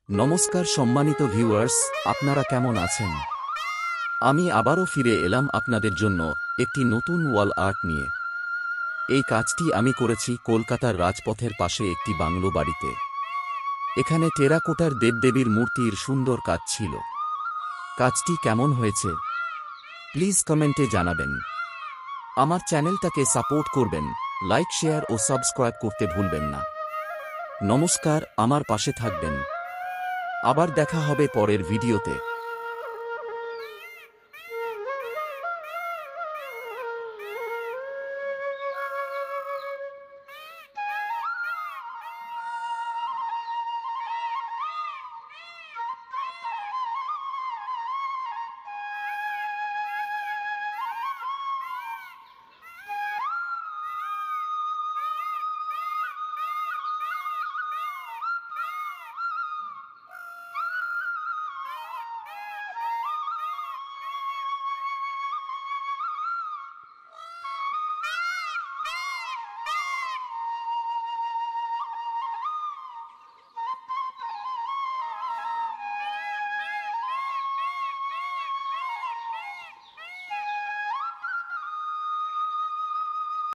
নমস্কার সম্মানিত ভিউয়ার্স, আপনারা কেমন আছেন? আমি আবারও ফিরে এলাম আপনাদের জন্য একটি নতুন ওয়াল আর্ট নিয়ে। এই কাজটি আমি করেছি কলকাতার রাজপথের পাশে একটি বাংলো বাড়িতে। এখানে টেরাকোটার দেবদেবীর মূর্তির সুন্দর কাজ ছিল। কাজটি কেমন হয়েছে প্লিজ কমেন্টে জানাবেন। আমার চ্যানেলটাকে সাপোর্ট করবেন, লাইক, শেয়ার ও সাবস্ক্রাইব করতে ভুলবেন না। নমস্কার, আমার পাশে থাকবেন। আবার দেখা হবে পরের ভিডিওতে।